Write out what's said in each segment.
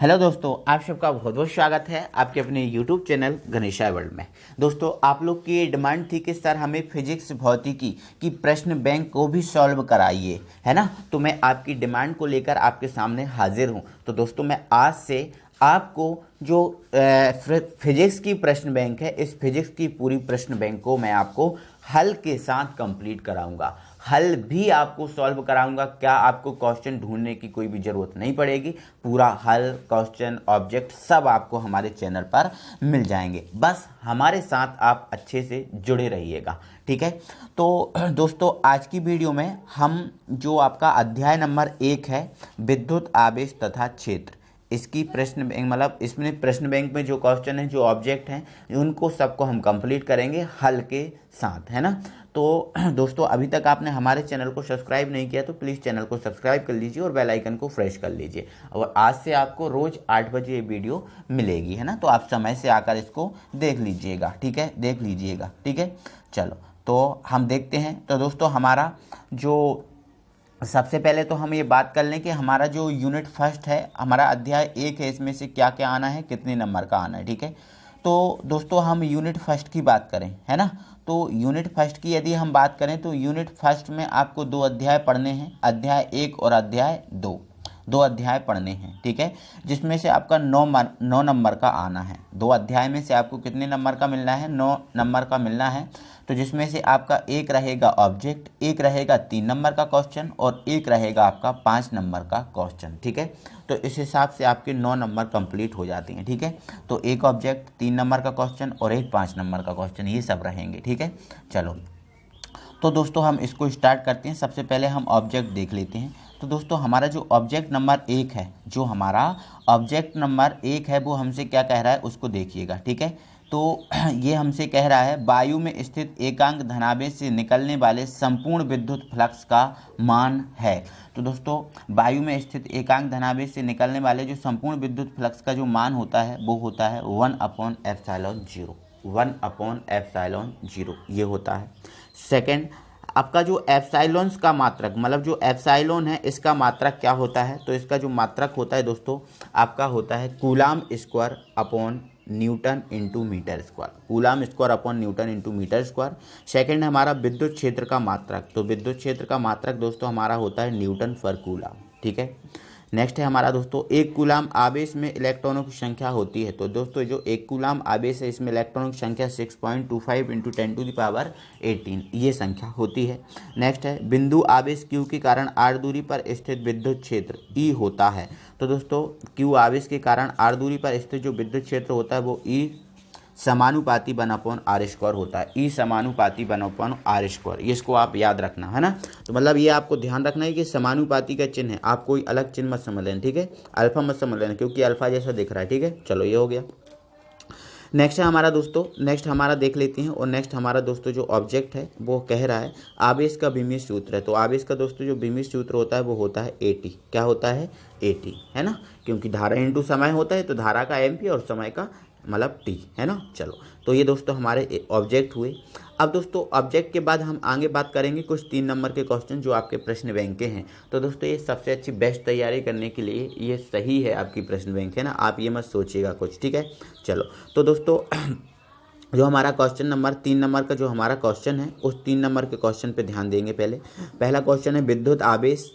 Hello दोस्तों, आप सबका बहुत बहुत स्वागत है आपके अपने यूट्यूब चैनल गणेशा वर्ल्ड में। दोस्तों, आप लोग की डिमांड थी कि सर हमें फिजिक्स भौतिकी की प्रश्न बैंक को भी सॉल्व कराइए, है ना। तो मैं आपकी डिमांड को लेकर आपके सामने हाजिर हूँ। तो दोस्तों, मैं आज से आपको जो फिजिक्स की प्रश्न बैंक है, इस फिजिक्स की पूरी प्रश्न बैंक को मैं आपको हल के साथ कंप्लीट कराऊंगा। हल भी आपको सॉल्व कराऊंगा। क्या आपको क्वेश्चन ढूंढने की कोई भी ज़रूरत नहीं पड़ेगी। पूरा हल, क्वेश्चन, ऑब्जेक्ट सब आपको हमारे चैनल पर मिल जाएंगे। बस हमारे साथ आप अच्छे से जुड़े रहिएगा, ठीक है। तो दोस्तों, आज की वीडियो में हम जो आपका अध्याय नंबर 1 है, विद्युत आवेश तथा क्षेत्र, इसकी प्रश्न बैंक मतलब इसमें प्रश्न बैंक में जो क्वेश्चन है, जो ऑब्जेक्ट हैं, उनको सबको हम कंप्लीट करेंगे हल के साथ, है ना। तो दोस्तों, अभी तक आपने हमारे चैनल को सब्सक्राइब नहीं किया तो प्लीज़ चैनल को सब्सक्राइब कर लीजिए और बेल आइकन को फ्रेश कर लीजिए। और आज से आपको रोज़ 8 बजे ये वीडियो मिलेगी, है ना। तो आप समय से आकर इसको देख लीजिएगा, ठीक है, देख लीजिएगा, ठीक है। चलो, तो हम देखते हैं। तो दोस्तों, हमारा जो सबसे पहले तो हम ये बात कर लें कि हमारा जो यूनिट फर्स्ट है, हमारा अध्याय 1 है, इसमें से क्या क्या आना है, कितने नंबर का आना है, ठीक है। तो दोस्तों, हम यूनिट फर्स्ट की बात करें, है ना। तो यूनिट फर्स्ट की यदि हम बात करें तो यूनिट फर्स्ट में आपको 2 अध्याय पढ़ने हैं, अध्याय 1 और अध्याय 2। 2 अध्याय पढ़ने हैं, ठीक है, जिसमें से आपका 9 नंबर का आना है। 2 अध्याय में से आपको कितने नंबर का मिलना है? 9 नंबर का मिलना है। तो जिसमें से आपका एक रहेगा ऑब्जेक्ट, एक रहेगा 3 नंबर का क्वेश्चन और एक रहेगा आपका 5 नंबर का क्वेश्चन, ठीक है। तो इस हिसाब से आपके 9 नंबर कंप्लीट हो जाते हैं, ठीक है। तो एक ऑब्जेक्ट, 3 नंबर का क्वेश्चन और एक 5 नंबर का क्वेश्चन, ये सब रहेंगे, ठीक है। चलो, तो दोस्तों हम इसको स्टार्ट करते हैं। सबसे पहले हम ऑब्जेक्ट देख लेते हैं। तो दोस्तों, हमारा जो ऑब्जेक्ट नंबर 1 है, जो हमारा ऑब्जेक्ट नंबर 1 है, वो हमसे क्या कह रहा है उसको देखिएगा, ठीक है। तो ये हमसे कह रहा है वायु में स्थित एकांक धनावेश से निकलने वाले संपूर्ण विद्युत फ्लक्स का मान है। तो दोस्तों, वायु में स्थित एकांक धनावेश से निकलने वाले जो संपूर्ण विद्युत फ्लक्स का जो मान होता है वो होता है 1/ε0। 1/ε0 ये होता है। सेकेंड, आपका जो एप्साइलॉन्स का मात्रक, मतलब जो एप्साइलॉन है, इसका मात्रक क्या होता है? तो इसका जो मात्रक होता है दोस्तों, आपका होता है coulomb square upon newton into metre square. Coulomb square upon newton into metre square. Second है हमारा विद्युत क्षेत्र का मात्रक। तो विद्युत क्षेत्र का मात्रक दोस्तों हमारा होता है न्यूटन पर कूलाम, ठीक है। नेक्स्ट है हमारा दोस्तों, एक कूलाम आवेश में इलेक्ट्रॉनों की संख्या होती है। तो दोस्तों, जो एक कूलाम आवेश है, इसमें इलेक्ट्रॉनों की संख्या 6.25 × 10⁻18 ये संख्या होती है। नेक्स्ट है बिंदु आवेश Q के कारण r दूरी पर स्थित विद्युत क्षेत्र E होता है। तो दोस्तों, Q आवेश के कारण r दूरी पर स्थित जो विद्युत क्षेत्र होता है वो E समानुपाती 1/r² होता है। ई समानुपाती 1/r², ये इसको आप याद रखना, है ना। तो मतलब ये आपको ध्यान रखना है कि समानुपाती का चिन्ह है, आप कोई अलग चिन्ह मत समझ लेना, ठीक है। अल्फा मत समझ लेना, क्योंकि अल्फा जैसा दिख रहा है, ठीक है। चलो, ये हो गया। नेक्स्ट है हमारा दोस्तों, नेक्स्ट हमारा देख लेते हैं। और नेक्स्ट हमारा दोस्तों जो ऑब्जेक्ट है वो कह रहा है आवेश का विमीय सूत्र है। तो आवेश का दोस्तों जो विमीय सूत्र होता है वो होता है AT। क्या होता है? AT, है ना। क्योंकि धारा इंटू समय होता है, तो धारा का एम्पीयर और समय का मतलब T, है ना। चलो, तो ये दोस्तों हमारे ऑब्जेक्ट हुए। अब दोस्तों, ऑब्जेक्ट के बाद हम आगे बात करेंगे कुछ 3 नंबर के क्वेश्चन जो आपके प्रश्न बैंक के हैं। तो दोस्तों, ये सबसे अच्छी बेस्ट तैयारी करने के लिए ये सही है आपकी प्रश्न बैंक, है ना। आप ये मत सोचिएगा कुछ, ठीक है। चलो, तो दोस्तों जो हमारा क्वेश्चन नंबर 3 नंबर का जो हमारा क्वेश्चन है, उस 3 नंबर के क्वेश्चन पे ध्यान देंगे। पहला क्वेश्चन है विद्युत आवेश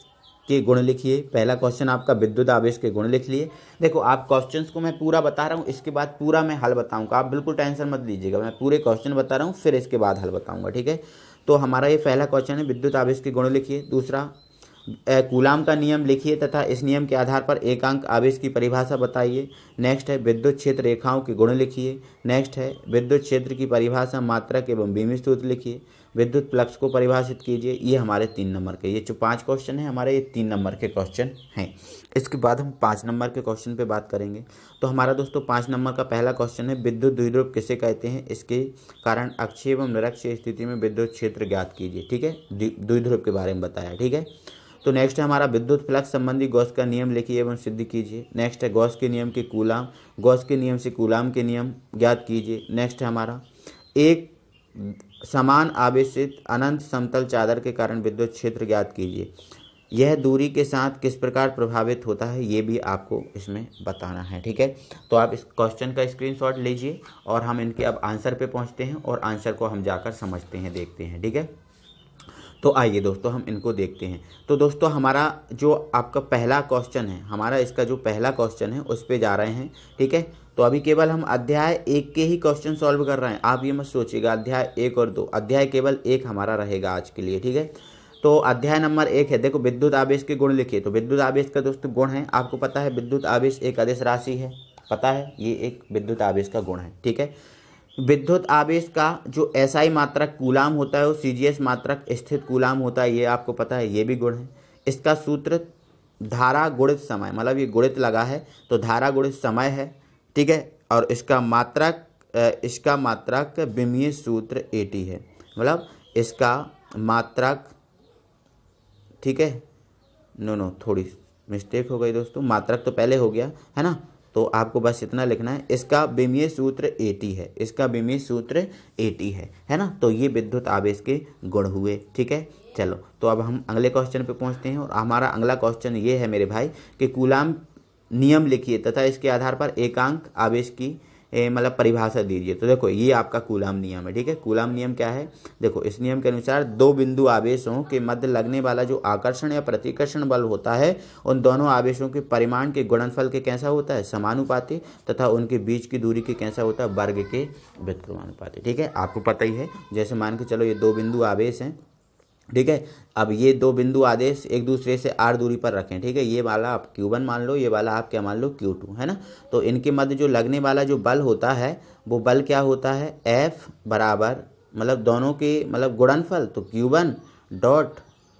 के गुण लिखिए। पहला क्वेश्चन आपका विद्युत आवेश के गुण लिख लिए। देखो, आप क्वेश्चंस को मैं पूरा बता रहा हूँ, इसके बाद पूरा मैं हल बताऊंगा। आप बिल्कुल टेंशन मत लीजिएगा, मैं पूरे क्वेश्चन बता रहा हूँ, फिर इसके बाद हल बताऊंगा, ठीक है। तो हमारा ये पहला क्वेश्चन है विद्युत आवेश के गुण लिखिए। दूसरा, कूलाम का नियम लिखिए तथा इस नियम के आधार पर एकांक आवेश की परिभाषा बताइए। नेक्स्ट है विद्युत क्षेत्र रेखाओं के गुण लिखिए। नेक्स्ट है विद्युत क्षेत्र की परिभाषा, मात्रक एवं विमीय सूत्र लिखिए। विद्युत फ्लक्स को परिभाषित कीजिए। ये हमारे 3 नंबर के, ये जो 5 क्वेश्चन है हमारे, ये 3 नंबर के क्वेश्चन हैं। इसके बाद हम 5 नंबर के क्वेश्चन पे बात करेंगे। तो हमारा दोस्तों 5 नंबर का पहला क्वेश्चन है विद्युत द्विध्रुव किसे कहते हैं, इसके कारण अक्षीय एवं निरक्षीय स्थिति में विद्युत क्षेत्र ज्ञात कीजिए, ठीक है। द्विध्रुव के बारे में बताया, ठीक है। तो नेक्स्ट है हमारा विद्युत फ्लक्स संबंधी गॉस का नियम लिखिए एवं सिद्ध कीजिए। नेक्स्ट है गॉस के नियम के कूलाम, गॉस के नियम से कूलाम के नियम ज्ञात कीजिए। नेक्स्ट है हमारा एक समान आवेशित अनंत समतल चादर के कारण विद्युत क्षेत्र ज्ञात कीजिए। यह दूरी के साथ किस प्रकार प्रभावित होता है ये भी आपको इसमें बताना है। ठीक है, तो आप इस क्वेश्चन का स्क्रीनशॉट लीजिए और हम इनके अब आंसर पे पहुंचते हैं और आंसर को हम जाकर समझते हैं, देखते हैं। ठीक है, तो आइए दोस्तों हम इनको देखते हैं। तो दोस्तों हमारा जो आपका पहला क्वेश्चन है, हमारा इसका जो पहला क्वेश्चन है उस पे जा रहे हैं। ठीक है, तो अभी केवल हम अध्याय 1 के ही क्वेश्चन सॉल्व कर रहे हैं। आप ये मत सोचिएगा अध्याय 1 और 2, अध्याय केवल 1 हमारा रहेगा आज के लिए। ठीक है, तो अध्याय नंबर 1 है, देखो विद्युत आवेश के गुण लिखिए। तो विद्युत आवेश का दोस्तों गुण है, आपको पता है विद्युत आवेश एक अदिश राशि है, पता है ये एक विद्युत आवेश का गुण है। ठीक है, विद्युत आवेश का जो एसआई मात्रक कूलाम होता है वो सीजीएस मात्रक स्थित कूलाम होता है, ये आपको पता है, ये भी गुण है। इसका सूत्र धारा गुणित समय, मतलब ये गुणित लगा है तो धारा गुणित समय है। ठीक है, और इसका मात्रक विमीय सूत्र एटी है, मतलब इसका मात्रक, ठीक है, नो थोड़ी मिस्टेक हो गई दोस्तों, मात्रक तो पहले हो गया है ना, तो आपको बस इतना लिखना है, इसका विमीय सूत्र एटी है, इसका विमीय सूत्र एटी है ना। तो ये विद्युत आवेश के गुण हुए। ठीक है, चलो तो अब हम अगले क्वेश्चन पे पहुंचते हैं और हमारा अगला क्वेश्चन ये है मेरे भाई कि कूलाम नियम लिखिए तथा इसके आधार पर एकांक आवेश की मतलब परिभाषा दीजिए। तो देखो ये आपका कूलाम नियम है। ठीक है, कूलाम नियम क्या है, देखो इस नियम के अनुसार दो बिंदु आवेशों के मध्य लगने वाला जो आकर्षण या प्रतिकर्षण बल होता है उन दोनों आवेशों के परिमाण के गुणनफल के कैसा होता है, समानुपाती, तथा उनके बीच की दूरी के कैसा होता है, वर्ग के व्युत्क्रमानुपाती। ठीक है, आपको पता ही है, जैसे मान के चलो ये दो बिंदु आवेश हैं। ठीक है, अब ये दो बिंदु आवेश एक दूसरे से r दूरी पर रखें। ठीक है, ये वाला आप Q1 मान लो, ये वाला आप क्या मान लो Q2, है ना। तो इनके मध्य जो लगने वाला जो बल होता है वो बल क्या होता है, F बराबर मतलब दोनों के मतलब गुणनफल, तो Q1 डॉट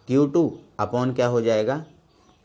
Q2 अपॉन क्या हो जाएगा,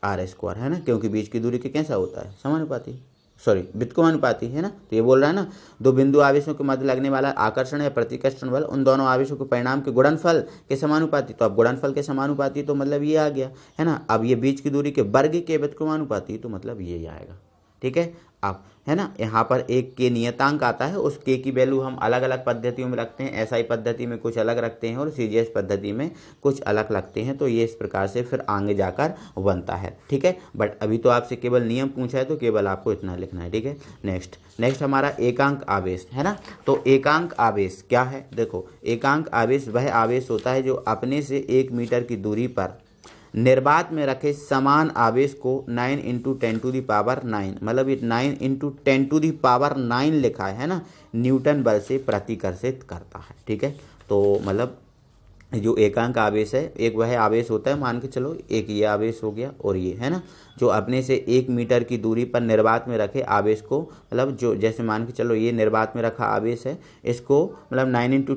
r², है ना, क्योंकि बीच की दूरी के कैसा होता है, समानुपाती, सॉरी व्युत्क्रमानुपाती, है ना। तो ये बोल रहा है ना, दो बिंदु आवेशों के मध्य लगने वाला आकर्षण या प्रतिकर्षण बल उन दोनों आवेशों के परिणाम के गुणनफल के समानुपाती। तो अब गुणनफल के समानुपाती तो मतलब ये आ गया, है ना। अब ये बीच की दूरी के वर्ग के व्युत्क्रमानुपाती तो मतलब ये आएगा। ठीक है, अब है ना, यहाँ पर एक के नियतांक आता है, उस के की वैल्यू हम अलग अलग पद्धतियों में रखते हैं। एसआई पद्धति में कुछ अलग रखते हैं और सीजीएस पद्धति में कुछ अलग रखते हैं। तो ये इस प्रकार से फिर आगे जाकर बनता है। ठीक है, बट अभी तो आपसे केवल नियम पूछा है तो केवल आपको इतना लिखना है। ठीक है, नेक्स्ट हमारा एकांक आवेश, है ना। तो एकांक आवेश क्या है, देखो एकांक आवेश वह आवेश होता है जो अपने से 1 मीटर की दूरी पर निर्वात में रखे समान आवेश को 9 × 10⁹, मतलब ये 9 × 10⁹ लिखा है ना, न्यूटन बल से प्रतिकर्षित करता है। ठीक है, तो मतलब जो एकांक आवेश है, एक वह आवेश होता है, मान के चलो एक ये आवेश हो गया और ये, है ना, जो अपने से 1 मीटर की दूरी पर निर्वात में रखे आवेश को, मतलब जो जैसे मान के चलो ये निर्वात में रखा आवेश है, इसको मतलब 9 ×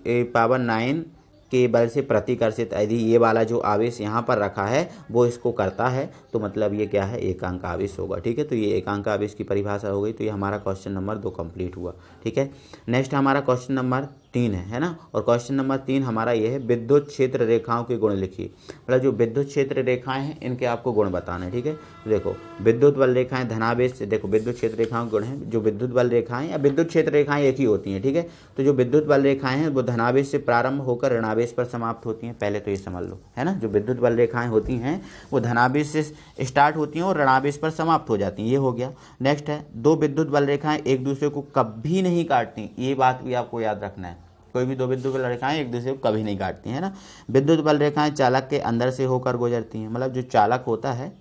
10⁹ के बल से प्रतिकर्षित, यदि ये वाला जो आवेश यहाँ पर रखा है वो इसको करता है तो मतलब ये क्या है, एकांक आवेश होगा। ठीक है, तो ये एकांक आवेश की परिभाषा हो गई। तो ये हमारा क्वेश्चन नंबर 2 कंप्लीट हुआ। ठीक है, नेक्स्ट हमारा क्वेश्चन नंबर 3 है ना, और क्वेश्चन नंबर 3 हमारा ये है विद्युत क्षेत्र रेखाओं के गुण लिखिए। मतलब जो विद्युत क्षेत्र रेखाएं हैं इनके आपको गुण बताना है। ठीक है, देखो विद्युत बल रेखाएं धनावेश से, देखो विद्युत क्षेत्र रेखाओं के गुण हैं, जो विद्युत बल रेखाएं या विद्युत क्षेत्र रेखाएं एक ही होती हैं। ठीक है, तो जो विद्युत बल रेखाएं हैं वो धनावेश से प्रारंभ होकर ऋणावेश पर समाप्त होती हैं। पहले तो ये समझ लो, है ना, जो विद्युत बल रेखाएं होती हैं वो धनावेश से स्टार्ट होती हैं और ऋणावेश पर समाप्त हो जाती हैं। ये हो गया। नेक्स्ट है, दो विद्युत बल रेखाएं एक दूसरे को कभी नहीं काटती, ये बात भी आपको याद रखना है। कोई भी दो विद्युत बल रेखाएं एक दूसरे को कभी नहीं काटती, है ना। विद्युत बल रेखाएं चालक के अंदर से होकर गुजरती हैं, मतलब जो चालक होता है,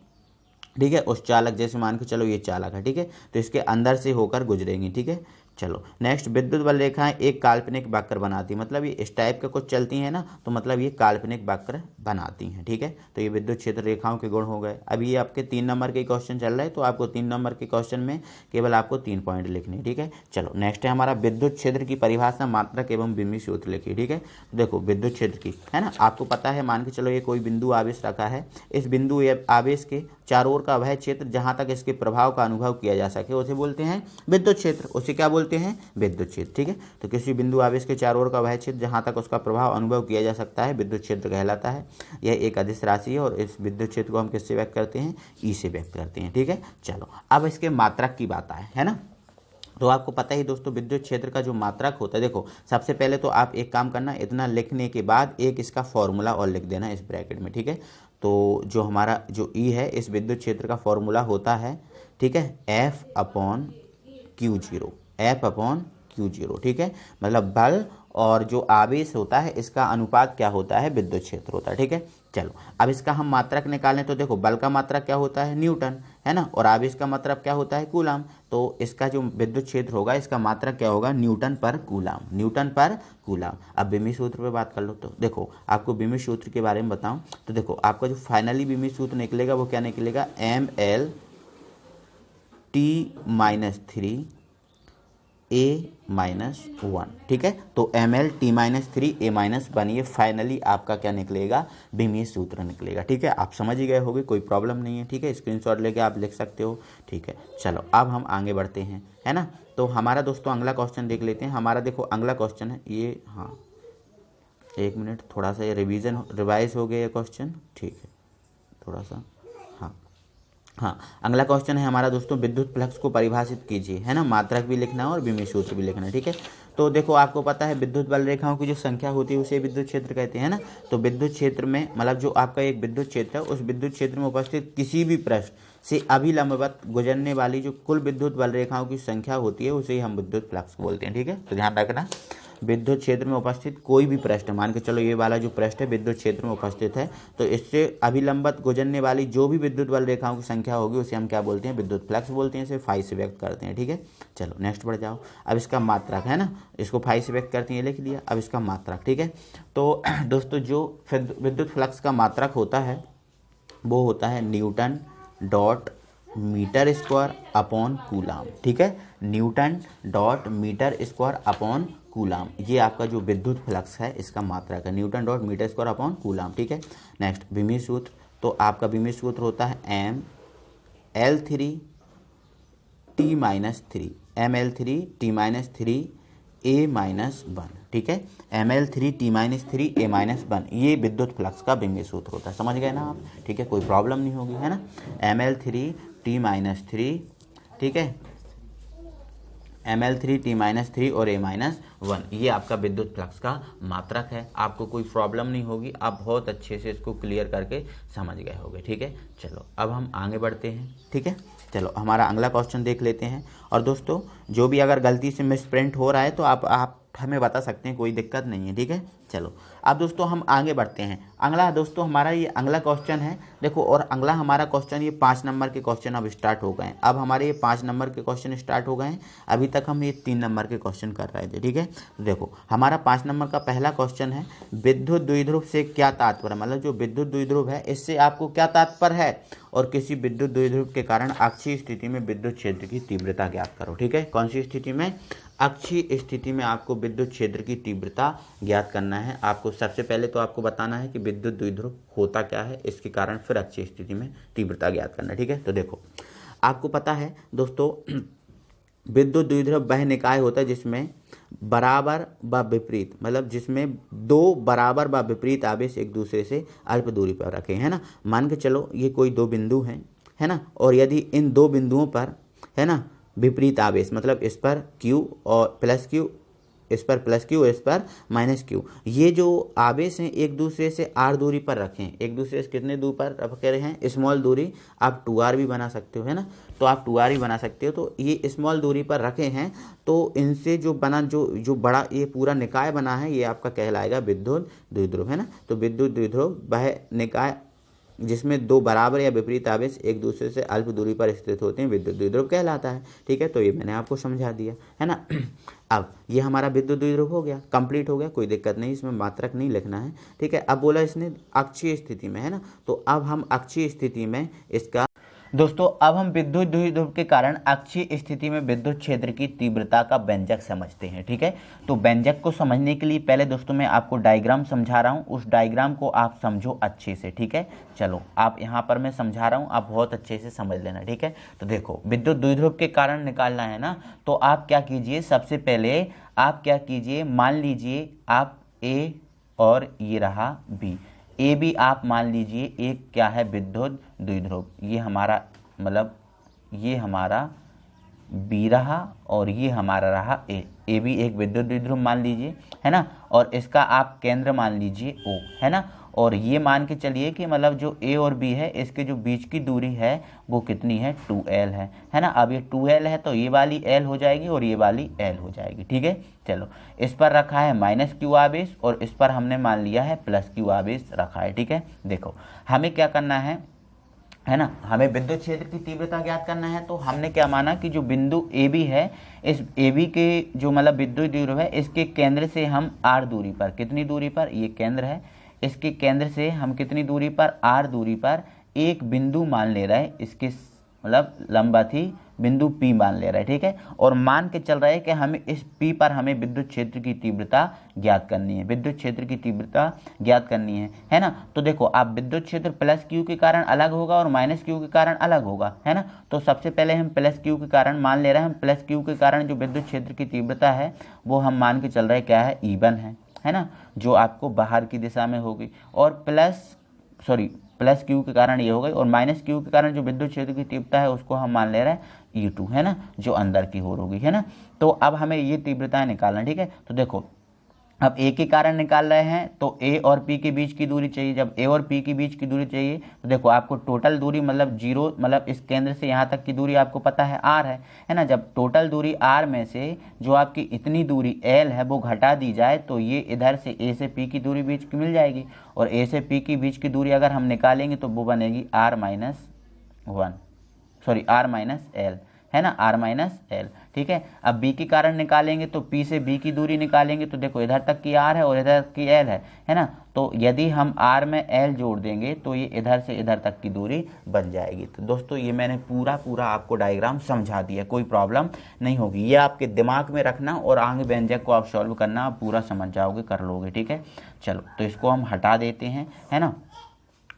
ठीक है, उस चालक, जैसे मान के चलो ये चालक है, ठीक है, तो इसके अंदर से होकर गुजरेंगी। ठीक है, चलो नेक्स्ट, विद्युत बल रेखाएं एक काल्पनिक वक्र बनाती, मतलब ये इस टाइप के कुछ चलती हैं ना, तो मतलब ये काल्पनिक वक्र बनाती हैं। ठीक है, तो ये विद्युत क्षेत्र रेखाओं के गुण हो गए। अब ये आपके 3 नंबर के क्वेश्चन चल रहा है, तो आपको 3 नंबर के क्वेश्चन में केवल आपको 3 पॉइंट लिखने हैं। ठीक है, चलो नेक्स्ट है हमारा विद्युत क्षेत्र की परिभाषा, मात्रक एवं विमीय सूत्र लिखिए। ठीक है, देखो विद्युत क्षेत्र की, है ना, आपको पता है, मान के चलो ये कोई बिंदु आवेश रखा है, इस बिंदु आवेश के चारों ओर का वह क्षेत्र जहां तक इसके प्रभाव का अनुभव किया जा सके उसे बोलते हैं विद्युत क्षेत्र। उसे क्या बोलते हैं, विद्युत क्षेत्र। ठीक है, तो किसी बिंदु आवेश के चारों ओर का वह क्षेत्र जहां तक उसका प्रभाव अनुभव किया जा सकता है विद्युत क्षेत्र कहलाता है। यह एक अदिश राशि है और इस विद्युत क्षेत्र को हम किससे व्यक्त करते हैं, ई से व्यक्त करते हैं। ठीक है, चलो अब इसके मात्रक की बात है ना। तो आपको पता ही दोस्तों विद्युत क्षेत्र का जो मात्रक होता है, देखो सबसे पहले तो आप एक काम करना, इतना लिखने के बाद एक इसका फॉर्मूला और लिख देना इस ब्रैकेट में। ठीक है, तो जो हमारा जो ई है इस विद्युत क्षेत्र का फॉर्मूला होता है, ठीक है, F upon Q0, F upon Q0, ठीक है, मतलब बल और जो आवेश होता है इसका अनुपात क्या होता है, विद्युत क्षेत्र होता है, ठीक है। चलो अब इसका हम मात्रक निकालें तो देखो बल का मात्रक क्या होता है, न्यूटन, है ना, और आवेश का मात्रक क्या होता है, कूलाम। तो इसका जो विद्युत क्षेत्र होगा इसका मात्रक क्या होगा, न्यूटन पर कूलाम, न्यूटन पर कूलाम। अब बीमी सूत्र पे बात कर लो तो देखो आपको बीमी सूत्र के बारे में बताऊं तो देखो आपका जो फाइनली बीमी सूत्र निकलेगा वो क्या निकलेगा, ml T-3 A-1, ठीक है। तो ml T-3 A-1 ये फाइनली आपका क्या निकलेगा, बीमी सूत्र निकलेगा, ठीक है। आप समझ ही गए होगे, कोई प्रॉब्लम नहीं है, ठीक है, स्क्रीनशॉट लेके आप लिख सकते हो, ठीक है। चलो अब हम आगे बढ़ते हैं, है ना। तो हमारा दोस्तों अगला क्वेश्चन देख लेते हैं। हमारा देखो अगला क्वेश्चन है ये, हाँ एक मिनट, थोड़ा सा ये रिवाइज हो गया ये क्वेश्चन, ठीक है, थोड़ा सा, हाँ अगला क्वेश्चन है हमारा दोस्तों, विद्युत फ्लक्स को परिभाषित कीजिए, है ना, मात्रक भी लिखना है और बीमी सूत्र भी लिखना है, ठीक है। तो देखो आपको पता है विद्युत बल रेखाओं की जो संख्या होती है उसे विद्युत क्षेत्र कहते हैं ना। तो विद्युत क्षेत्र में मतलब जो आपका एक विद्युत क्षेत्र है उस विद्युत क्षेत्र में उपस्थित किसी भी पृष्ठ से अभिलंबवत गुजरने वाली जो कुल विद्युत बल रेखाओं की संख्या होती है उसे ही हम विद्युत फ्लक्स बोलते हैं, ठीक है। तो ध्यान रखना, विद्युत क्षेत्र में उपस्थित कोई भी पृष्ठ, मान के चलो ये वाला जो पृष्ठ है विद्युत क्षेत्र में उपस्थित है, तो इससे अभिलंबत गुजरने वाली जो भी विद्युत बल रेखाओं की संख्या होगी उसे हम क्या बोलते हैं, विद्युत फ्लक्स बोलते हैं, इसे फाई से व्यक्त करते हैं, ठीक है। चलो नेक्स्ट बढ़ जाओ। अब इसका मात्रक है ना, इसको फाई से व्यक्त करते हैं, लिख लिया। अब इसका मात्रक, ठीक है। तो दोस्तों जो विद्युत फ्लक्स का मात्रक होता है वो होता है newton dot metre square upon coulomb, ठीक है, newton dot metre square upon coulomb, ये आपका जो विद्युत फ्लक्स है इसका मात्रक है, newton dot metre square upon coulomb, ठीक है। नेक्स्ट बीमी सूत्र, तो आपका बीमी सूत्र होता है ml3 T-3, ml3 T-3 A-1, ठीक है, ml3 T-3 A-1 ये विद्युत फ्लक्स का बीमी सूत्र होता है, समझ गए ना आप, ठीक है, कोई प्रॉब्लम नहीं होगी, है ना। ml3 T-3, ठीक है, ml3 T-3 और A-1 ये आपका विद्युत फ्लक्स का मात्रक है। आपको कोई प्रॉब्लम नहीं होगी, आप बहुत अच्छे से इसको क्लियर करके समझ गए होंगे, ठीक है। चलो अब हम आगे बढ़ते हैं, ठीक है। चलो हमारा अगला क्वेश्चन देख लेते हैं। और दोस्तों जो भी अगर गलती से मिसप्रिंट हो रहा है तो आप हमें बता सकते हैं, कोई दिक्कत नहीं है, ठीक है। चलो अब दोस्तों हम आगे बढ़ते हैं। अगला दोस्तों हमारा ये अगला क्वेश्चन है देखो, और अगला हमारा क्वेश्चन ये 5 नंबर के क्वेश्चन अब स्टार्ट हो गए हैं। अब हमारे ये 5 नंबर के क्वेश्चन स्टार्ट हो गए हैं, अभी तक हम ये 3 नंबर के क्वेश्चन कर रहे थे, ठीक है। तो देखो हमारा 5 नंबर का पहला क्वेश्चन है, विद्युत द्विध्रुव से क्या तात्पर्य, मतलब जो विद्युत द्विध्रुव है इससे आपको क्या तात्पर्य है, और किसी विद्युत द्विध्रुव के कारण अक्षीय स्थिति में विद्युत क्षेत्र की तीव्रता ज्ञात करो, ठीक है। कौन सी स्थिति में, अक्षीय स्थिति में आपको विद्युत क्षेत्र की तीव्रता ज्ञात करना है। आपको सबसे पहले तो आपको बताना है कि विद्युत द्विध्रुव होता क्या है, इसके कारण फिर अक्षीय स्थिति में तीव्रता ज्ञात करना है, ठीक है। तो देखो आपको पता है दोस्तों विद्युत द्विध्रुव वह निकाय होता है जिसमें बराबर व विपरीत, मतलब जिसमें दो बराबर व विपरीत आवेश एक दूसरे से अल्प दूरी पर रखे, है ना। मान के चलो ये कोई दो बिंदु हैं, है ना, और यदि इन दो बिंदुओं पर, है ना, विपरीत आवेश, मतलब इस पर Q और प्लस Q, इस पर प्लस Q, इस पर माइनस Q, ये जो आवेश हैं एक दूसरे से r दूरी पर रखें, एक दूसरे से कितने दूर पर रख रहे हैं, स्मॉल दूरी, आप 2r भी बना सकते हो, है ना, तो आप 2r ही बना सकते हो। तो ये स्मॉल दूरी पर रखे हैं, तो इनसे जो बना जो बड़ा ये पूरा निकाय बना है ये आपका कहलाएगा विद्युत द्विध्रुव, है ना। तो विद्युत द्विध्रुव वह निकाय जिसमें दो बराबर या विपरीत आवेश एक दूसरे से अल्प दूरी पर स्थित होते हैं विद्युत द्विध्रुव कहलाता है, ठीक है। तो ये मैंने आपको समझा दिया, है ना। अब ये हमारा विद्युत द्विध्रुव हो गया, कंप्लीट हो गया, कोई दिक्कत नहीं, इसमें मात्रक नहीं लिखना है, ठीक है। अब बोला इसने अक्षीय स्थिति में, है ना, तो अब हम अक्षीय स्थिति में इसका दोस्तों अब हम विद्युत द्विध्रुव के कारण अक्षीय स्थिति में विद्युत क्षेत्र की तीव्रता का व्यंजक समझते हैं, ठीक है। तो व्यंजक को समझने के लिए पहले दोस्तों मैं आपको डायग्राम समझा रहा हूँ, उस डायग्राम को आप समझो अच्छे से, ठीक है। चलो आप यहाँ पर मैं समझा रहा हूँ, आप बहुत अच्छे से समझ लेना, ठीक है। तो देखो विद्युत द्विध्रुव के कारण निकालना है ना, तो आप क्या कीजिए, सबसे पहले आप क्या कीजिए, मान लीजिए आप ए और ये रहा बी, ए बी आप मान लीजिए एक क्या है विद्युत द्विध्रुव, ये हमारा मतलब ये हमारा बी रहा और ये हमारा रहा ए बी एक विद्युत द्विध्रुव मान लीजिए, है ना, और इसका आप केंद्र मान लीजिए ओ, है ना, और ये मान के चलिए कि मतलब जो ए और बी है इसके जो बीच की दूरी है वो कितनी है, 2l है ना। अब ये 2l है तो ये वाली l हो जाएगी और ये वाली l हो जाएगी, ठीक है। चलो, इस पर रखा है माइनस क्यू आवेश और इस पर हमने मान लिया है प्लस क्यू आवेश रखा है, ठीक है। देखो हमें क्या करना है ना, हमें विद्युत क्षेत्र की तीव्रता ज्ञात करना है। तो हमने क्या माना कि जो बिंदु ए बी है, इस ए बी के जो मतलब विद्युत ध्रुव है इसके केंद्र से हम r दूरी पर, कितनी दूरी पर, ये केंद्र है, इसके केंद्र से हम कितनी दूरी पर, r दूरी पर एक बिंदु मान ले रहे हैं, इसके मतलब लंबा थी बिंदु P मान ले रहा है, ठीक है। और मान के चल रहा है कि हमें इस P पर हमें विद्युत क्षेत्र की तीव्रता ज्ञात करनी है, विद्युत क्षेत्र की तीव्रता ज्ञात करनी है ना। तो देखो आप विद्युत क्षेत्र प्लस क्यू के कारण अलग होगा और माइनस क्यू के कारण अलग होगा, है ना। तो सबसे पहले हम प्लस क्यू के कारण मान ले रहे हैं, हम प्लस क्यू के कारण जो विद्युत क्षेत्र की तीव्रता है वो हम मान के चल रहे हैं क्या है, E1 है ना, जो आपको बाहर की दिशा में होगी। और प्लस क्यू के कारण ये हो गई और माइनस क्यू के कारण जो विद्युत क्षेत्र की तीव्रता है उसको हम मान ले रहे हैं E2, है ना, जो अंदर की ओर होगी, है ना। तो अब हमें ये तीव्रताएं निकालना है, ठीक है। तो देखो अब ए के कारण निकाल रहे हैं तो ए और पी के बीच की दूरी चाहिए। जब ए और पी के बीच की दूरी चाहिए तो देखो आपको टोटल दूरी मतलब 0 मतलब इस केंद्र से यहाँ तक की दूरी आपको पता है r है ना। जब टोटल दूरी r में से जो आपकी इतनी दूरी l है वो घटा दी जाए तो ये इधर से a से p की दूरी बीच की मिल जाएगी और a से p की बीच की दूरी अगर हम निकालेंगे तो वो बनेगी r माइनस l, है ना, r माइनस l, ठीक है। अब b के कारण निकालेंगे तो p से b की दूरी निकालेंगे तो देखो इधर तक की r है और इधर की l है ना। तो यदि हम r में l जोड़ देंगे तो ये इधर से इधर तक की दूरी बन जाएगी। तो दोस्तों ये मैंने पूरा आपको डायग्राम समझा दिया, कोई प्रॉब्लम नहीं होगी। ये आपके दिमाग में रखना और आगे व्यंजक को आप सॉल्व करना, आप पूरा समझ जाओगे, कर लोगे, ठीक है। चलो तो इसको हम हटा देते हैं, है ना,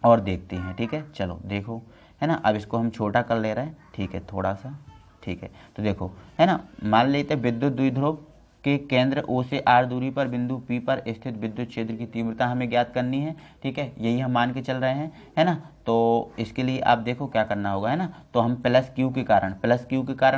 और देखते हैं, ठीक है। चलो देखो, है ना, अब इसको हम छोटा कर ले रहे हैं, ठीक है, थोड़ा सा, ठीक है। तो देखो, है ना, मान लेते विद्युत द्विध्रुव के केंद्र O से R दूरी पर बिंदु P पर स्थित विद्युत क्षेत्र की तीव्रता हमें ज्ञात करनी है, ठीक है। यही हम मान के चल रहे हैं, है ना। तो इसके लिए आप देखो क्या करना होगा, है ना। तो हम प्लस क्यू के कारण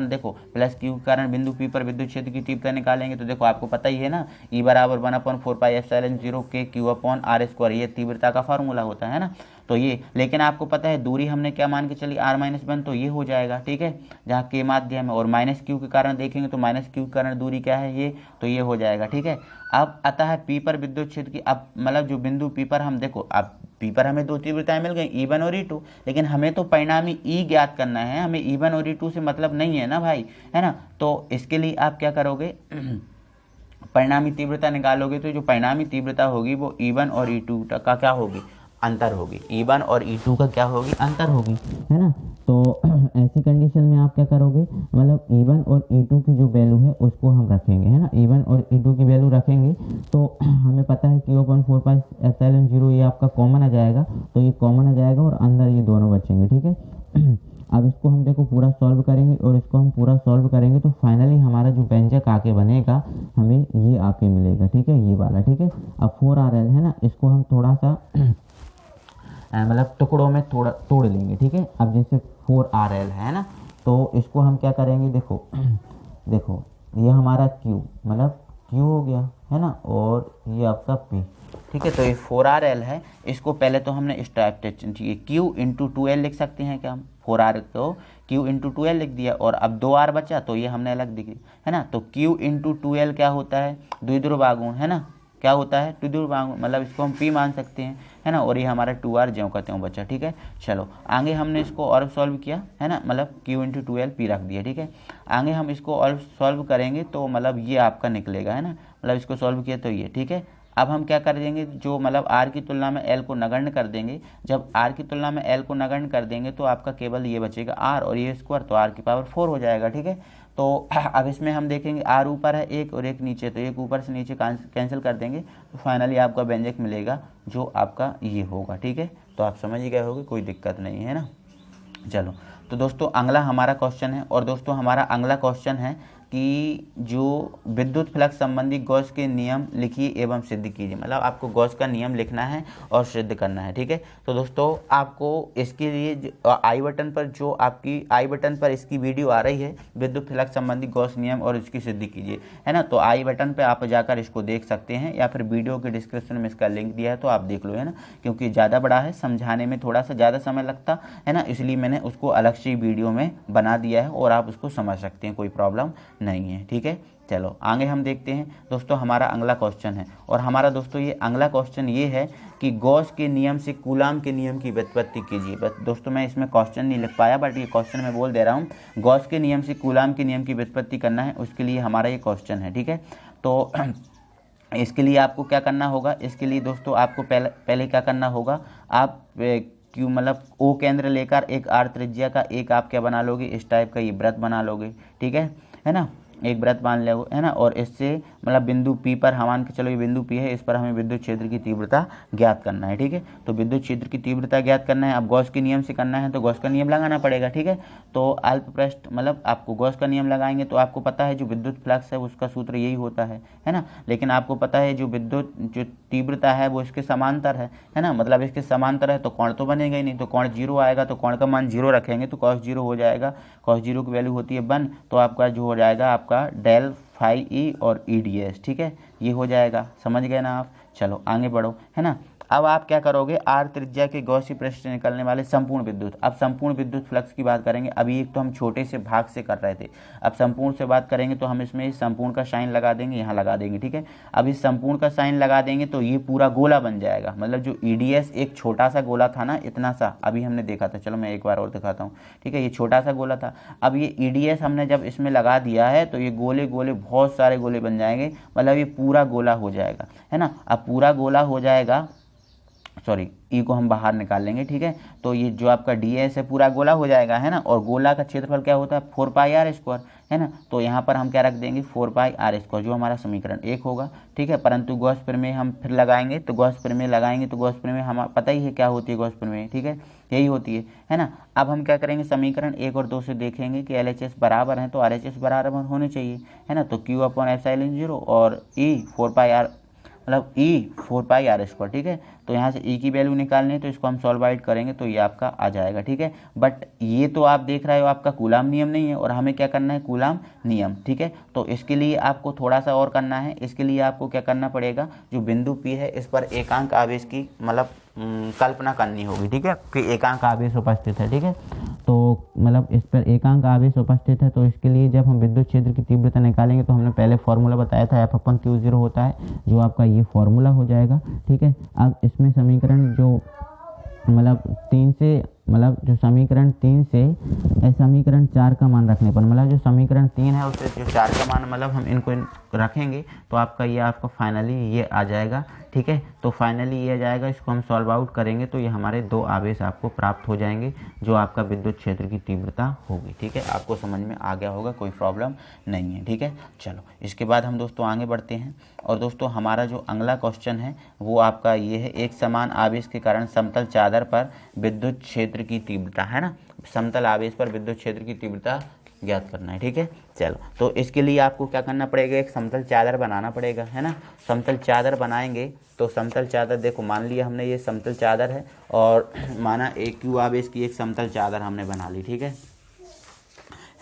देखो प्लस क्यू के कारण बिंदु P पर विद्युत क्षेत्र की तीव्रता निकालेंगे। तो देखो आपको पता ही है ना, E बराबर 1/4πε0 के Q/r², ये तीव्रता का फार्मूला होता है ना। तो ये, लेकिन आपको पता है दूरी हमने क्या मान के चली, r-1, तो ये हो जाएगा, ठीक है, जहाँ के माध्यम है। और माइनस क्यू के कारण देखेंगे तो माइनस क्यू के कारण दूरी क्या है, ये, तो ये हो जाएगा, ठीक है। अब अतः P पर विद्युत क्षेत्र की, अब मतलब जो बिंदु P पर हम देखो, अब P पर हमें दो तीव्रताएं मिल गई, E1 और E2, लेकिन हमें तो परिणामी E ज्ञात करना है, हमें E1 और E2 से मतलब नहीं है ना भाई, है ना। तो इसके लिए आप क्या करोगे, परिणामी तीव्रता निकालोगे तो जो परिणामी तीव्रता होगी वो E1 और E2 का क्या होगी, अंतर होगी। E1 और E2 का क्या होगी, अंतर होगी, है ना। तो ऐसी कंडीशन में आप क्या करोगे, मतलब E1 और E2 की जो वैल्यू है उसको हम रखेंगे, है ना। E1 और E2 की वैल्यू रखेंगे तो हमें पता है कि 4πε0 ये आपका कॉमन आ जाएगा, तो ये कॉमन आ जाएगा और अंदर ये दोनों बचेंगे, ठीक है। अब इसको हम देखो पूरा सॉल्व करेंगे और इसको हम पूरा सॉल्व करेंगे तो फाइनली हमारा जो व्यंजक आके बनेगा हमें ये आके मिलेगा, ठीक है, ये वाला, ठीक है। अब 4rl है ना, इसको हम थोड़ा सा मतलब टुकड़ों में थोड़ा तोड़ लेंगे, ठीक है। अब जैसे 4rl है ना, तो इसको हम क्या करेंगे, देखो ये हमारा Q मतलब Q हो गया, है ना, और ये आपका P, ठीक है। तो ये 4rl है, इसको पहले तो हमने इस टाइप से Q × 2l लिख सकते हैं क्या हम, 4r को Q × 2l लिख दिया और अब 2r बचा तो ये हमने अलग लिख दिया, है ना। तो Q × 2l क्या होता है, द्विध्रुव आघूर्ण, है ना, क्या होता है, द्विध्रुव आघूर्ण, मतलब इसको हम P मान सकते हैं, है ना। और ये हमारा 2r ज्यों का त्यों बचा, ठीक है। चलो आगे हमने इसको और सॉल्व किया, है ना, मतलब Q × 2l P रख दिया, ठीक है। आगे हम इसको और सॉल्व करेंगे तो मतलब ये आपका निकलेगा, है ना, मतलब इसको सॉल्व किया तो ये, ठीक है। अब हम क्या कर देंगे, जो मतलब r की तुलना में l को नगण्य कर देंगे। जब r की तुलना में l को नगण्य कर देंगे तो आपका केवल ये बचेगा r और ये स्क्वायर, तो r की पावर 4 हो जाएगा, ठीक है। तो अब इसमें हम देखेंगे r ऊपर है एक और एक नीचे, तो एक ऊपर से नीचे कैंसिल कर देंगे तो फाइनली आपका व्यंजक मिलेगा जो आपका ये होगा, ठीक है। तो आप समझ ही गए होगे, कोई दिक्कत नहीं है ना। चलो तो दोस्तों अगला हमारा क्वेश्चन है, और दोस्तों हमारा अगला क्वेश्चन है कि कि जो विद्युत फ्लक्स संबंधी गॉस के नियम लिखिए एवं सिद्ध कीजिए। मतलब आपको गॉस का नियम लिखना है और सिद्ध करना है, ठीक है। तो दोस्तों आपको इसके लिए आई बटन पर जो आपकी आई बटन पर इसकी वीडियो आ रही है, विद्युत फ्लक्स संबंधी गॉस नियम और इसकी सिद्ध कीजिए, है ना। तो आई बटन पर आप जाकर इसको देख सकते हैं, या फिर वीडियो के डिस्क्रिप्शन में इसका लिंक दिया है तो आप देख लो, है ना। क्योंकि ज़्यादा बड़ा है, समझाने में थोड़ा सा ज़्यादा समय लगता है ना, इसलिए मैंने उसको अलग से वीडियो में बना दिया है और आप उसको समझ सकते हैं, कोई प्रॉब्लम नहीं है, ठीक है। चलो आगे हम देखते हैं दोस्तों, हमारा अगला क्वेश्चन है। और हमारा दोस्तों ये अगला क्वेश्चन ये है कि गॉस के नियम से कूलाम के नियम की व्युत्पत्ति कीजिए। बस दोस्तों मैं इसमें क्वेश्चन नहीं लिख पाया, बट ये क्वेश्चन मैं बोल दे रहा हूँ। गॉस के नियम से कूलाम के नियम की व्युत्पत्ति करना है, उसके लिए हमारा ये क्वेश्चन है, ठीक है। तो इसके लिए आपको क्या करना होगा, इसके लिए दोस्तों आपको पहले क्या करना होगा, आप क्यों मतलब ओ केंद्र लेकर एक आर त्रिज्या का एक आप क्या बना लोगे, इस टाइप का ये वृत्त बना लोगे, ठीक है ना। एक वृत्त मान ले, है ना। और इससे मतलब बिंदु पी पर हम मान के चलो ये बिंदु पी है, इस पर हमें विद्युत क्षेत्र की तीव्रता ज्ञात करना है, ठीक है। तो विद्युत क्षेत्र की तीव्रता ज्ञात करना है, अब गॉस के नियम से करना है तो गॉस का नियम लगाना पड़ेगा, ठीक है। तो अल्प पृष्ठ मतलब आपको गॉस का नियम लगाएंगे तो आपको पता है जो विद्युत फ्लक्स है उसका सूत्र यही होता है ना। लेकिन आपको पता है जो विद्युत जो तीव्रता है वो इसके समांतर है ना। मतलब इसके समांतर है तो कोण तो बनेगा ही नहीं, तो कोण 0 आएगा, तो कोण का मान 0 रखेंगे तो cos 0 हो जाएगा। cos 0 की वैल्यू होती है 1, तो आपका जो हो जाएगा आपका डेल फाई ई और ई डी एस, ठीक है। ये हो जाएगा, समझ गए ना आप। चलो आगे बढ़ो, है ना। अब आप क्या करोगे, आर त्रिज्या के गॉसीय पृष्ठ से निकलने वाले संपूर्ण विद्युत, अब संपूर्ण विद्युत फ्लक्स की बात करेंगे। अभी एक तो हम छोटे से भाग से कर रहे थे, अब संपूर्ण से बात करेंगे तो हम इसमें संपूर्ण का साइन लगा देंगे, यहाँ लगा देंगे, ठीक है। अब इस संपूर्ण का साइन लगा देंगे तो ये पूरा गोला बन जाएगा। मतलब जो ईडीएस एक छोटा सा गोला था ना, इतना सा अभी हमने देखा था, चलो मैं एक बार और दिखाता हूँ, ठीक है। ये छोटा सा गोला था, अब ये ईडीएस हमने जब इसमें लगा दिया है तो ये गोले गोले बहुत सारे गोले बन जाएंगे, मतलब ये पूरा गोला हो जाएगा, है ना। अब पूरा गोला हो जाएगा, सॉरी ई को हम बाहर निकाल लेंगे, ठीक है। तो ये जो आपका डी एस है पूरा गोला हो जाएगा, है ना। और गोला का क्षेत्रफल क्या होता है, 4 पाई आर स्क्वायर, है ना। तो यहाँ पर हम क्या रख देंगे, 4 पाई आर स्क्वायर, जो हमारा समीकरण 1 होगा, ठीक है। परंतु गॉस प्रमेय हम फिर लगाएंगे, तो गॉस प्रमेय लगाएंगे तो गॉस प्रमेय हम पता ही है क्या होती है गॉस प्रमेय, ठीक है, यही होती है ना। अब हम क्या करेंगे, समीकरण 1 और 2 से देखेंगे कि LHS बराबर है तो RHS बराबर होने चाहिए, है ना। तो Q अपॉन एप्सिलॉन 0 और E 4 पाई आर मतलब E 4 पाई आर स्क्वायर, ठीक है। तो यहाँ से E की वैल्यू निकालनी है तो इसको हम सॉल्वाइड करेंगे तो ये आपका आ जाएगा, ठीक है। बट ये तो आप देख रहे हो आपका कूलाम नियम नहीं है, और हमें क्या करना है, कूलाम नियम, ठीक है। तो इसके लिए आपको थोड़ा सा और करना है। इसके लिए आपको क्या करना पड़ेगा, जो बिंदु P है इस पर एकांक आवेश की मतलब कल्पना करनी होगी, ठीक है, कि एकांक आवेश उपस्थित है, ठीक है। तो मतलब इस पर एकांक आवेश उपस्थित है, तो इसके लिए जब हम विद्युत क्षेत्र की तीव्रता निकालेंगे तो हमने पहले फॉर्मूला बताया था F/Q0 होता है, जो आपका ये फॉर्मूला हो जाएगा, ठीक है। अब इसमें समीकरण जो मतलब 3 से मतलब जो समीकरण 3 से समीकरण 4 का मान रखने पर, मतलब जो समीकरण 3 है उससे जो 4 का मान मतलब हम इनको रखेंगे तो आपका ये आपका फाइनली ये आ जाएगा, ठीक है। तो फाइनली ये आ जाएगा, इसको हम सॉल्व आउट करेंगे तो ये हमारे 2 आवेश आपको प्राप्त हो जाएंगे, जो आपका विद्युत क्षेत्र की तीव्रता होगी, ठीक है। आपको समझ में आ गया होगा, कोई प्रॉब्लम नहीं है, ठीक है। चलो इसके बाद हम दोस्तों आगे बढ़ते हैं। और दोस्तों हमारा जो अगला क्वेश्चन है वो आपका ये है, एक समान आवेश के कारण समतल चादर पर विद्युत क्षेत्र की तीव्रता, है ना। समतल आवेश पर विद्युत क्षेत्र की तीव्रता ज्ञात करना है, ठीक है। चलो तो इसके लिए आपको क्या करना पड़ेगा, एक समतल चादर बनाना पड़ेगा, है ना। समतल चादर बनाएंगे तो समतल चादर देखो, मान लिया हमने ये समतल चादर है और माना एक क्यू आवेश की एक समतल चादर हमने बना ली, ठीक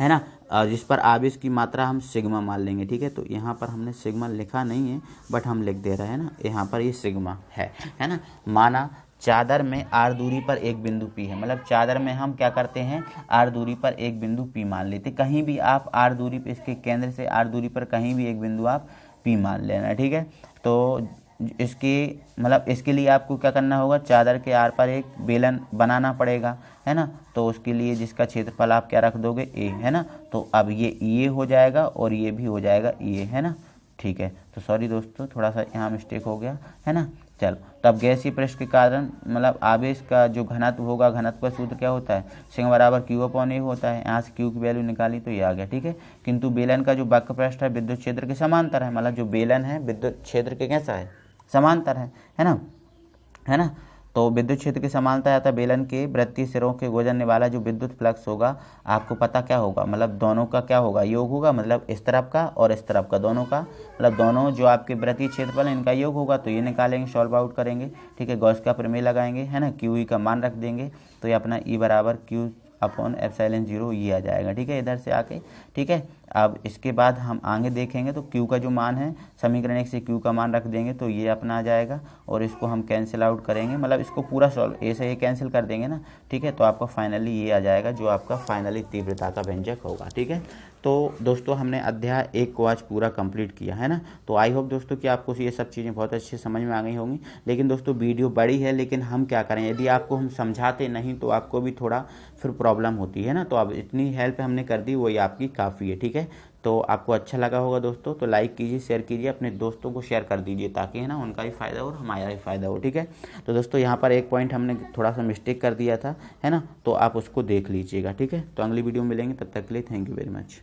है ना। जिस पर आवेश की मात्रा हम सिग्मा मान लेंगे, ठीक है। तो यहाँ पर हमने सिग्मा लिखा नहीं है बट हम लिख दे रहे हैं ना, यहाँ पर ये सिग्मा है ना। माना चादर में आर दूरी पर एक बिंदु P है, मतलब चादर में हम क्या करते हैं, आर दूरी पर एक बिंदु P मान लेते। कहीं भी आप आर दूरी पर, इसके केंद्र से आर दूरी पर कहीं भी एक बिंदु आप P मान लेना, ठीक है। तो इसके मतलब इसके लिए आपको क्या करना होगा, चादर के आर पर एक बेलन बनाना पड़ेगा, है ना। तो उसके लिए जिसका क्षेत्रफल आप क्या रख दोगे, A, है ना। तो अब ये हो जाएगा और ये भी हो जाएगा A, है ना, ठीक है। तो सॉरी दोस्तों थोड़ा सा यहाँ मिस्टेक हो गया, है ना। चलो तब गैसीय पृष्ठ के कारण मतलब आवेश का जो घनत्व होगा, घनत्व का सूत्र क्या होता है, सिग्मा बराबर Q/A होता है। यहाँ से Q की वैल्यू निकाली तो ये आ गया, ठीक है। किंतु बेलन का जो वक्र पृष्ठ है विद्युत क्षेत्र के समांतर है, मतलब जो बेलन है विद्युत क्षेत्र के कैसा है, समांतर है ना, है ना। तो विद्युत क्षेत्र की समानता या बेलन के वृत्तीय सिरों के गुजरने वाला जो विद्युत फ्लक्स होगा आपको पता क्या होगा, मतलब दोनों का क्या होगा, योग होगा, मतलब इस तरफ का और इस तरफ का दोनों का, मतलब दोनों जो आपके वृत्तीय क्षेत्रफल इनका योग होगा। तो ये निकालेंगे, सॉल्व आउट करेंगे, ठीक है, गॉस का प्रमेय लगाएंगे, है ना, क्यू ई का मान रख देंगे, तो ये अपना ई बराबर क्यू अपॉन एप्सिलॉन 0 ये आ जाएगा, ठीक है, इधर से आके, ठीक है। अब इसके बाद हम आगे देखेंगे तो Q का जो मान है समीकरण 1 से Q का मान रख देंगे तो ये अपना आ जाएगा, और इसको हम कैंसिल आउट करेंगे, मतलब इसको पूरा सॉल्व ए से ये कैंसिल कर देंगे ना, ठीक है, तो आपका फाइनली ये आ जाएगा जो आपका फाइनली तीव्रता का व्यंजक होगा, ठीक है। तो दोस्तों हमने अध्याय 1 को आज पूरा कंप्लीट किया है ना। तो आई होप दोस्तों कि आपको ये सब चीज़ें बहुत अच्छे समझ में आ गई होंगी। लेकिन दोस्तों वीडियो बड़ी है, लेकिन हम क्या करें, यदि आपको हम समझाते नहीं तो आपको भी थोड़ा फिर प्रॉब्लम होती है ना। तो अब इतनी हेल्प हमने कर दी, वही आपकी काफ़ी है, ठीक है। तो आपको अच्छा लगा होगा दोस्तों, तो लाइक कीजिए, शेयर कीजिए, अपने दोस्तों को शेयर कर दीजिए, ताकि है ना उनका भी फ़ायदा हो और हमारा भी फ़ायदा हो, ठीक है। तो दोस्तों यहाँ पर एक पॉइंट हमने थोड़ा सा मिस्टेक कर दिया था, है ना, तो आप उसको देख लीजिएगा, ठीक है। तो अगली वीडियो में मिलेंगे, तब तक के लिए थैंक यू वेरी मच।